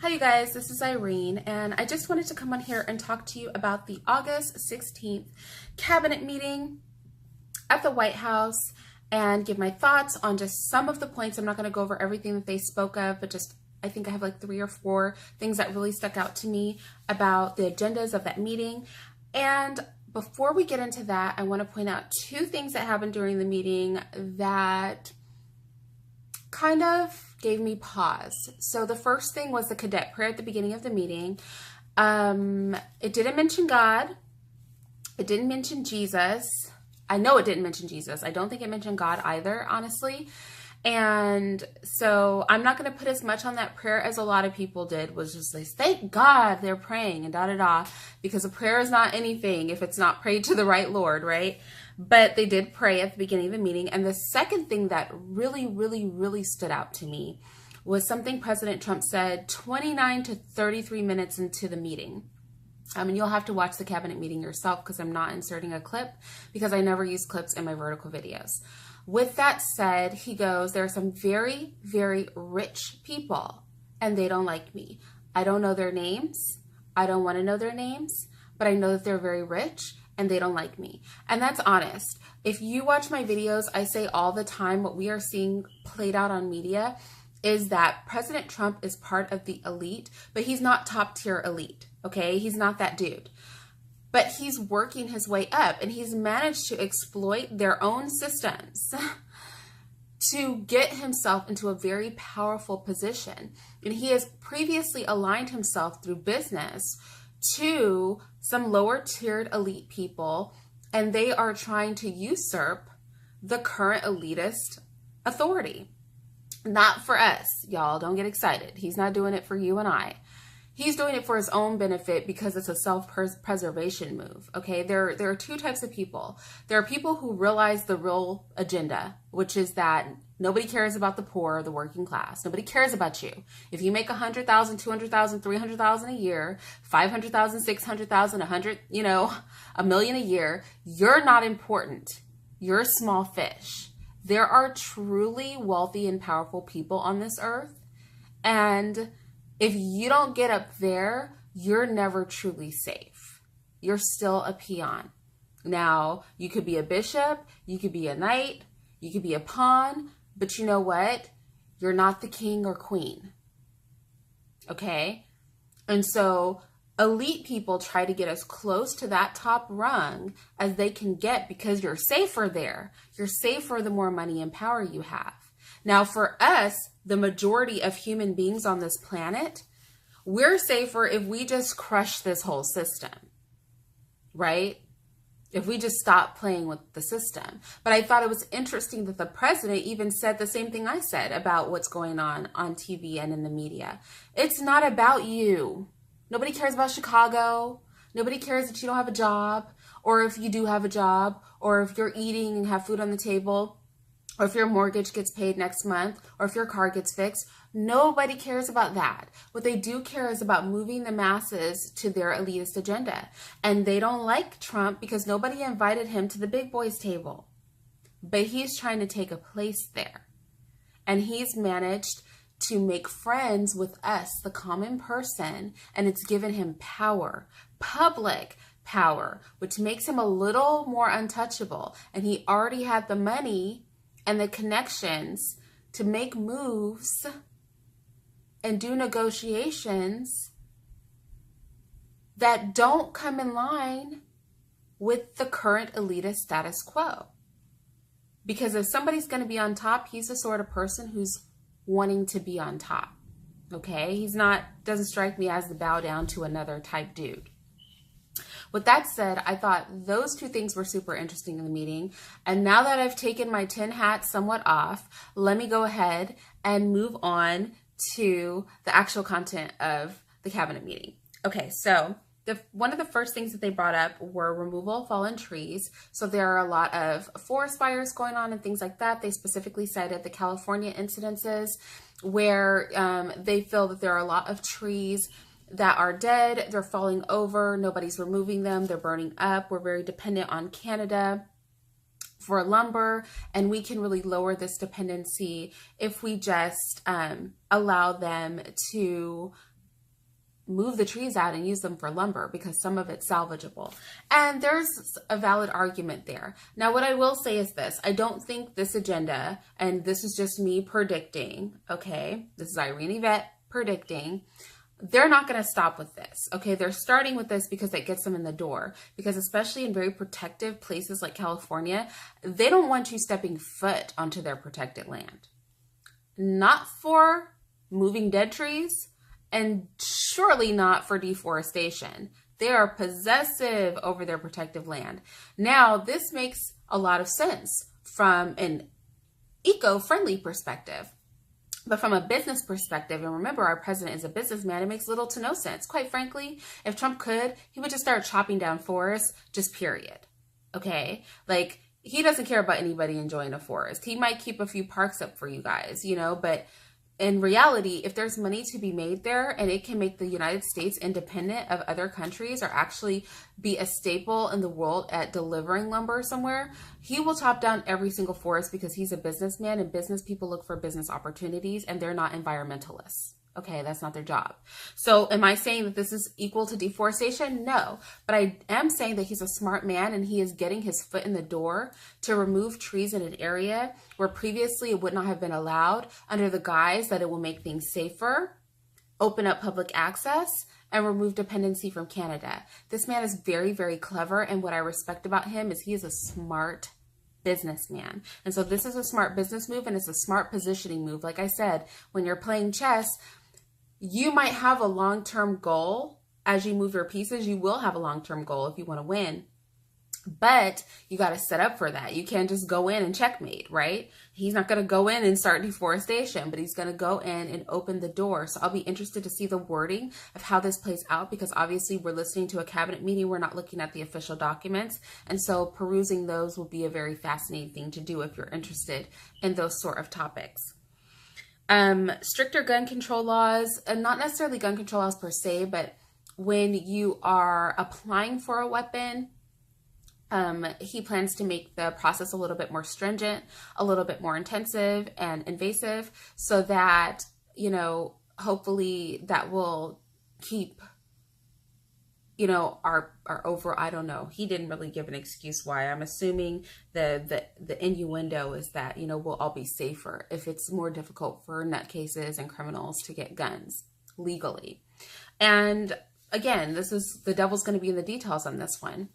Hi you guys, this is Irene, and I just wanted to come on here and talk to you about the August 16th cabinet meeting at the White House and give my thoughts on just some of the points. I'm not going to go over everything that they spoke of, but just I think I have like 3 or 4 things that really stuck out to me about the agendas of that meeting. And before we get into that, I want to point out 2 things that happened during the meeting that kind of gave me pause. So the first thing was the cadet prayer at the beginning of the meeting. It didn't mention God. It didn't mention Jesus. I know it didn't mention Jesus. I don't think it mentioned God either, honestly. And so I'm not going to put as much on that prayer as a lot of people did, was just like, thank God they're praying and da-da-da, because a prayer is not anything if it's not prayed to the right Lord, right? But they did pray at the beginning of the meeting. And the second thing that really stood out to me was something President Trump said 29 to 33 minutes into the meeting. And you'll have to watch the cabinet meeting yourself because I'm not inserting a clip because I never use clips in my vertical videos. With that said, he goes, there are some very rich people and they don't like me. I don't know their names. I don't want to know their names, but I know that they're very rich and they don't like me. And that's honest. If you watch my videos, I say all the time what we are seeing played out on media is that President Trump is part of the elite, but he's not top tier elite, okay? He's not that dude. But he's working his way up and he's managed to exploit their own systems to get himself into a very powerful position. And he has previously aligned himself through business to some lower tiered elite people, and they are trying to usurp the current elitist authority. Not for us, y'all. Don't get excited. He's not doing it for you and I. He's doing it for his own benefit because it's a self-preservation move, okay? There are 2 types of people. There are people who realize the real agenda, which is that nobody cares about the poor or the working class. Nobody cares about you. If you make 100,000, 200,000, 300,000 a year, 500,000, 600,000, 100, a million a year, you're not important. You're a small fish. There are truly wealthy and powerful people on this earth, and if you don't get up there, you're never truly safe. You're still a peon. Now, you could be a bishop, you could be a knight, you could be a pawn, but you know what? You're not the king or queen. Okay? And so elite people try to get as close to that top rung as they can get because you're safer there. You're safer the more money and power you have. Now, for us, the majority of human beings on this planet, we're safer if we just crush this whole system, right? If we just stop playing with the system. But I thought it was interesting that the president even said the same thing I said about what's going on TV and in the media. It's not about you. Nobody cares about Chicago. Nobody cares that you don't have a job, or if you do have a job, or if you're eating and have food on the table, or if your mortgage gets paid next month, or if your car gets fixed. Nobody cares about that. What they do care is about moving the masses to their elitist agenda. And they don't like Trump because nobody invited him to the big boys table. But he's trying to take a place there. And he's managed to make friends with us, the common person, and it's given him power, public power, which makes him a little more untouchable. And he already had the money and the connections to make moves and do negotiations that don't come in line with the current elitist status quo. Because if somebody's going to be on top, he's the sort of person who's wanting to be on top. Okay? Doesn't strike me as the bow down to another type dude. With that said, I thought those 2 things were super interesting in the meeting. And now that I've taken my tin hat somewhat off, let me go ahead and move on to the actual content of the cabinet meeting. Okay, so one of the first things that they brought up were removal of fallen trees. So there are a lot of forest fires going on and things like that. They specifically cited the California incidences where they feel that there are a lot of trees that are dead, they're falling over, nobody's removing them, they're burning up. We're very dependent on Canada for lumber, and we can really lower this dependency if we just allow them to move the trees out and use them for lumber because some of it's salvageable. And there's a valid argument there. Now, what I will say is this. I don't think this agenda, and this is just me predicting, okay? This is Irene Yvette predicting. They're not going to stop with this, okay? They're starting with this because it gets them in the door. Because especially in very protective places like California, they don't want you stepping foot onto their protected land. Not for moving dead trees, and surely not for deforestation. They are possessive over their protected land. Now, this makes a lot of sense from an eco-friendly perspective. But from a business perspective, and remember our president is a businessman, it makes little to no sense. Quite frankly, if Trump could, he would just start chopping down forests, just period. Okay? Like, he doesn't care about anybody enjoying a forest. He might keep a few parks up for you guys, you know, but in reality, if there's money to be made there and it can make the United States independent of other countries or actually be a staple in the world at delivering lumber somewhere, he will chop down every single forest because he's a businessman and business people look for business opportunities and they're not environmentalists. Okay, that's not their job. So am I saying that this is equal to deforestation? No, but I am saying that he's a smart man and he is getting his foot in the door to remove trees in an area where previously it would not have been allowed under the guise that it will make things safer, open up public access, and remove dependency from Canada. This man is very, very clever, and what I respect about him is he is a smart businessman. And so this is a smart business move and it's a smart positioning move. Like I said, when you're playing chess, you might have a long-term goal as you move your pieces. You will have a long-term goal if you want to win, but you got to set up for that. You can't just go in and checkmate, right? He's not going to go in and start deforestation, but he's going to go in and open the door. So I'll be interested to see the wording of how this plays out because obviously we're listening to a cabinet meeting. We're not looking at the official documents. And so perusing those will be a very fascinating thing to do if you're interested in those sort of topics. Stricter gun control laws, and not necessarily gun control laws per se, but when you are applying for a weapon, he plans to make the process a little bit more stringent, a little bit more intensive and invasive so that, you know, hopefully that will keep, you know, our over, I don't know. He didn't really give an excuse why. I'm assuming the innuendo is that, you know, we'll all be safer if it's more difficult for nutcases and criminals to get guns legally. And again, this is, the devil's going to be in the details on this one.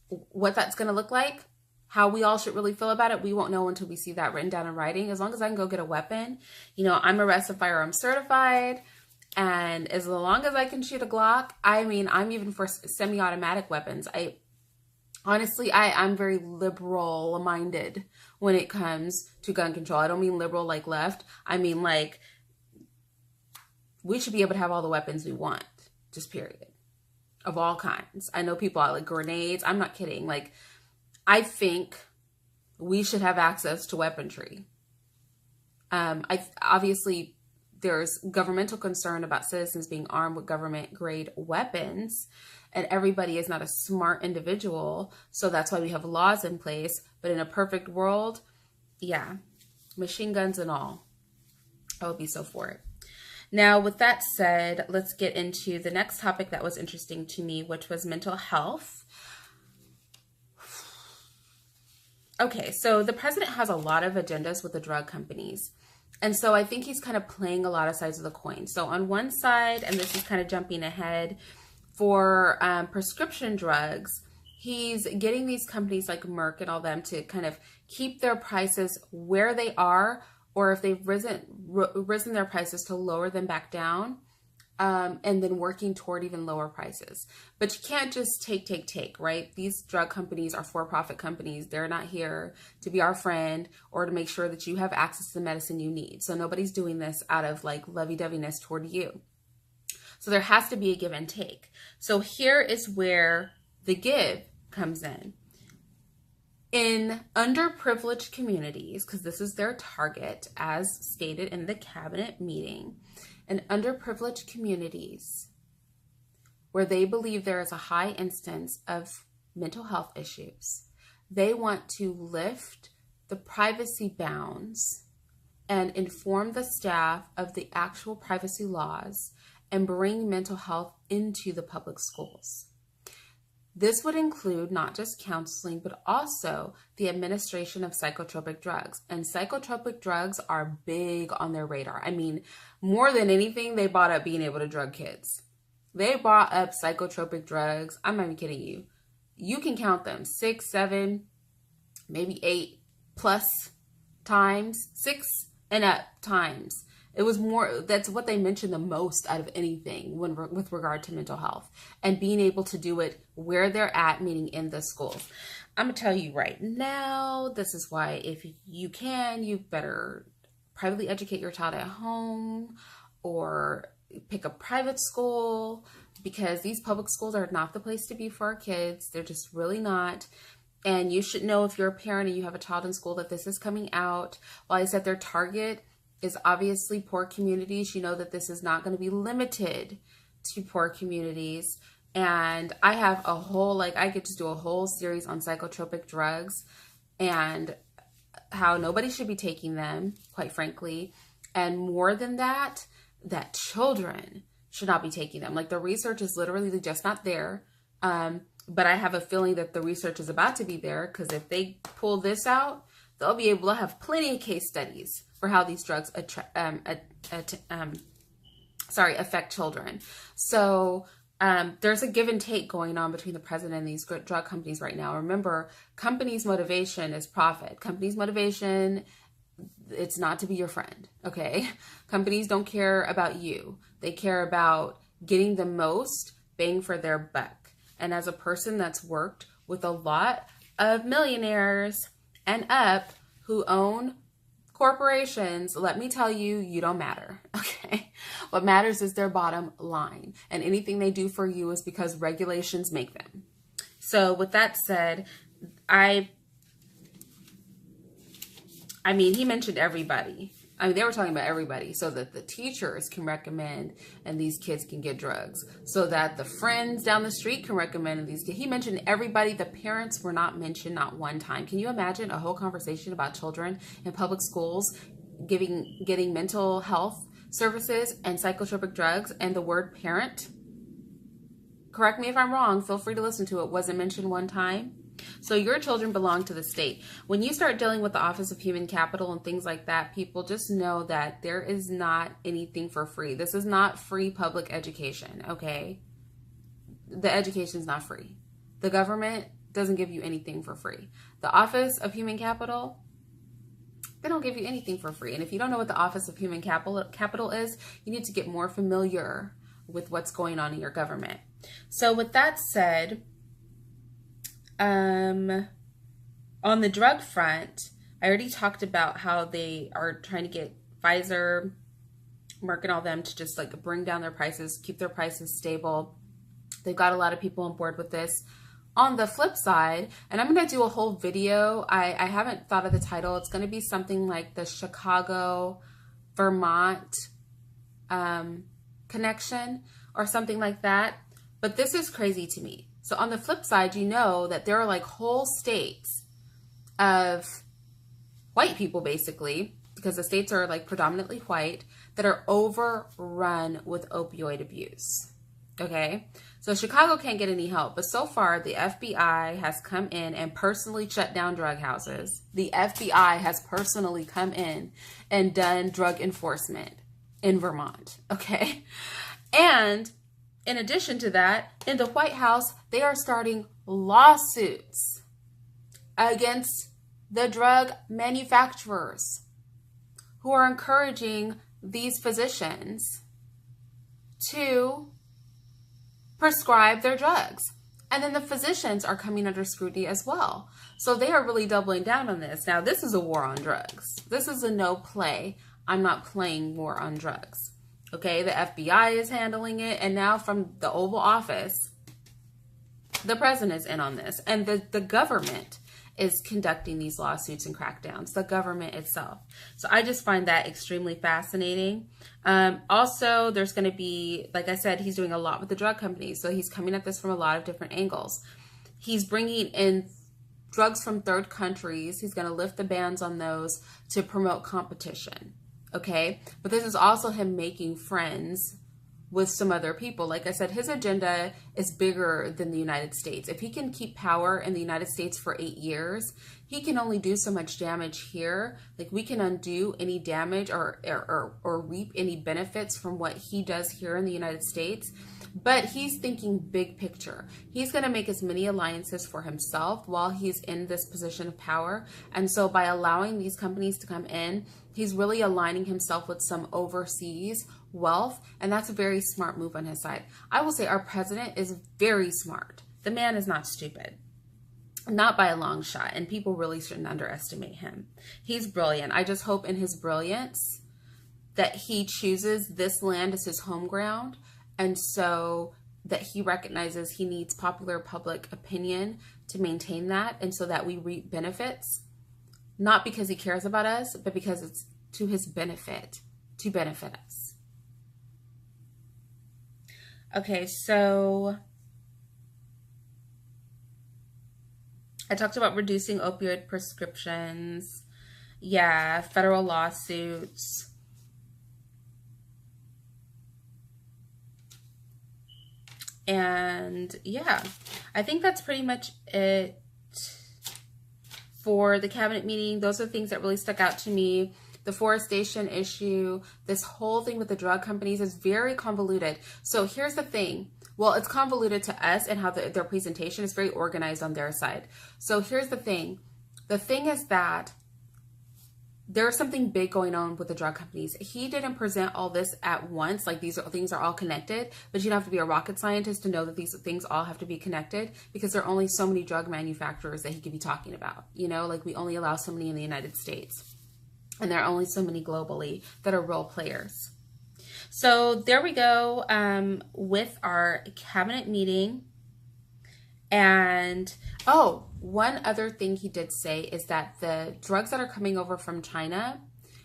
What that's going to look like, how we all should really feel about it, we won't know until we see that written down in writing. As long as I can go get a weapon, you know, I'm arrested firearms certified. And as long as I can shoot a Glock, I mean, I'm even for semi-automatic weapons. I'm very liberal minded when it comes to gun control. I don't mean liberal like left. I mean like we should be able to have all the weapons we want, just period, of all kinds. I know people are like grenades. I'm not kidding. Like, I think we should have access to weaponry. Obviously, there's governmental concern about citizens being armed with government-grade weapons, and everybody is not a smart individual, so that's why we have laws in place. But in a perfect world, yeah, machine guns and all, I would be so for it. Now, with that said, let's get into the next topic that was interesting to me, which was mental health. Okay, so the president has a lot of agendas with the drug companies. And so I think he's kind of playing a lot of sides of the coin. So on one side, and this is kind of jumping ahead, for prescription drugs, he's getting these companies like Merck and all them to kind of keep their prices where they are, or if they've risen their prices, to lower them back down, and then working toward even lower prices. But you can't just take, right? These drug companies are for-profit companies. They're not here to be our friend or to make sure that you have access to the medicine you need. So nobody's doing this out of like lovey-doveyness toward you. So there has to be a give and take. So here is where the give comes in. In underprivileged communities, because this is their target as stated in the cabinet meeting, in underprivileged communities where they believe there is a high instance of mental health issues, they want to lift the privacy bounds and inform the staff of the actual privacy laws and bring mental health into the public schools. This would include not just counseling, but also the administration of psychotropic drugs. And psychotropic drugs are big on their radar. I mean, more than anything, they brought up being able to drug kids. They brought up psychotropic drugs. I'm not even kidding you. You can count them 6, 7, maybe 8 plus times, 6 and up times. It was more, that's what they mentioned the most out of anything with regard to mental health and being able to do it where they're at, meaning in the schools. I'm going to tell you right now, this is why if you can, you better privately educate your child at home or pick a private school, because these public schools are not the place to be for our kids. They're just really not. And you should know, if you're a parent and you have a child in school, that this is coming out. While I said their target is obviously poor communities, you know that this is not going to be limited to poor communities. And I have a whole, I could just do a whole series on psychotropic drugs and how nobody should be taking them, quite frankly. And more than that, that children should not be taking them. The research is literally just not there. But I have a feeling that the research is about to be there, because if they pull this out, they'll be able to have plenty of case studies for how these drugs affect children. So there's a give and take going on between the president and these drug companies right now. Remember, companies' motivation is profit. Companies' motivation, it's not to be your friend, okay? Companies don't care about you. They care about getting the most bang for their buck. And as a person that's worked with a lot of millionaires and up who own corporations, let me tell you, you don't matter, okay? What matters is their bottom line. And anything they do for you is because regulations make them. So with that said, I mean, he mentioned everybody. I mean, they were talking about everybody, so that the teachers can recommend and these kids can get drugs, so that the friends down the street can recommend and these kids. He mentioned everybody. The parents were not mentioned, not one time. Can you imagine a whole conversation about children in public schools getting mental health services and psychotropic drugs, and the word parent? Correct me if I'm wrong. Feel free to listen to it. Wasn't mentioned one time. So your children belong to the state. When you start dealing with the Office of Human Capital and things like that, people just know that there is not anything for free. This is not free public education, okay? The education is not free. The government doesn't give you anything for free. The Office of Human Capital, they don't give you anything for free. And if you don't know what the Office of Human Capital is, you need to get more familiar with what's going on in your government. So with that said, on the drug front, I already talked about how they are trying to get Pfizer, Merck, and all them to just bring down their prices, keep their prices stable. They've got a lot of people on board with this. On the flip side, and I'm going to do a whole video. I haven't thought of the title. It's going to be something like the Chicago, Vermont connection or something like that. But this is crazy to me. So on the flip side, you know that there are whole states of white people, basically, because the states are predominantly white, that are overrun with opioid abuse. Okay, so Chicago can't get any help, but so far the FBI has come in and personally shut down drug houses. The FBI has personally come in and done drug enforcement in Vermont. Okay, and in addition to that, in the White House, they are starting lawsuits against the drug manufacturers who are encouraging these physicians to prescribe their drugs. And then the physicians are coming under scrutiny as well. So they are really doubling down on this. Now, this is a war on drugs. This is a no play. I'm not playing war on drugs. Okay, the FBI is handling it, and now from the Oval Office, the president is in on this, and the government is conducting these lawsuits and crackdowns, the government itself. So I just find that extremely fascinating. Also, there's going to be, like I said, he's doing a lot with the drug companies, so he's coming at this from a lot of different angles. He's bringing in drugs from third countries. He's going to lift the bans on those to promote competition. Okay, but this is also him making friends with some other people. Like I said, his agenda is bigger than the United States. If he can keep power in the United States for 8 years, he can only do so much damage here. Like, we can undo any damage or reap any benefits from what he does here in the United States. But he's thinking big picture. He's going to make as many alliances for himself while he's in this position of power. And so by allowing these companies to come in, he's really aligning himself with some overseas wealth. And that's a very smart move on his side. I will say our president is very smart. The man is not stupid. Not by a long shot. And people really shouldn't underestimate him. He's brilliant. I just hope in his brilliance that he chooses this land as his home ground. And so that he recognizes he needs popular public opinion to maintain that. And so that we reap benefits, not because he cares about us, but because it's to his benefit, to benefit us. Okay, so I talked about reducing opioid prescriptions. Yeah, federal lawsuits. And yeah, I think that's pretty much it for the cabinet meeting. Those are the things that really stuck out to me. The forestation issue, this whole thing with the drug companies is very convoluted. So here's the thing. Well, it's convoluted to us and how their presentation is very organized on their side. So here's the thing. The thing is that there's something big going on with the drug companies. He didn't present all this at once, like these things are all connected, but you don't have to be a rocket scientist to know that these things all have to be connected, because there are only so many drug manufacturers that he could be talking about. You know, like we only allow so many in the United States, and there are only so many globally that are role players. So there we go with our cabinet meeting. And oh, one other thing he did say is that the drugs that are coming over from China,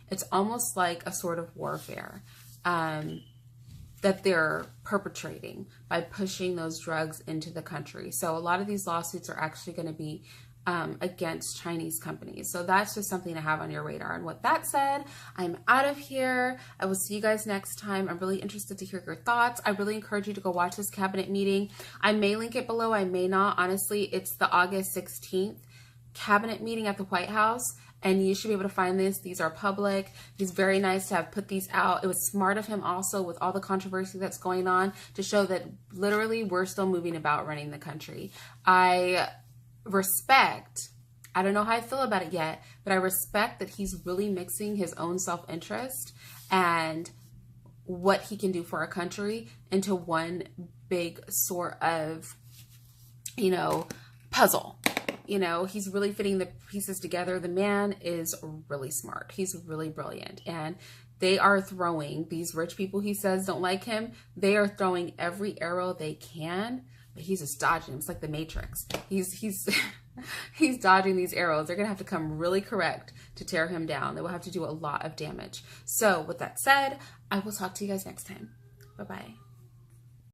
it's almost like a sort of warfare that they're perpetrating by pushing those drugs into the country. So a lot of these lawsuits are actually going to be against Chinese companies. So that's just something to have on your radar. And with that said, I'm out of here. I will see you guys next time. I'm really interested to hear your thoughts. I really encourage you to go watch this cabinet meeting. I may link it below. I may not. Honestly, it's the August 16th cabinet meeting at the White House. And you should be able to find this. These are public. It's very nice to have put these out. It was smart of him also, with all the controversy that's going on, to show that literally we're still moving about running the country. I respect, I don't know how I feel about it yet, but I respect that he's really mixing his own self-interest and what he can do for our country into one big sort of, you know, puzzle. You know, he's really fitting the pieces together. The man is really smart. He's really brilliant. And they are throwing, these rich people he says don't like him, they are throwing every arrow they can. He's just dodging. It's like the Matrix. He's dodging these arrows. They're gonna have to come really correct to tear him down. They will have to do a lot of damage. So with that said, I will talk to you guys next time. Bye-bye.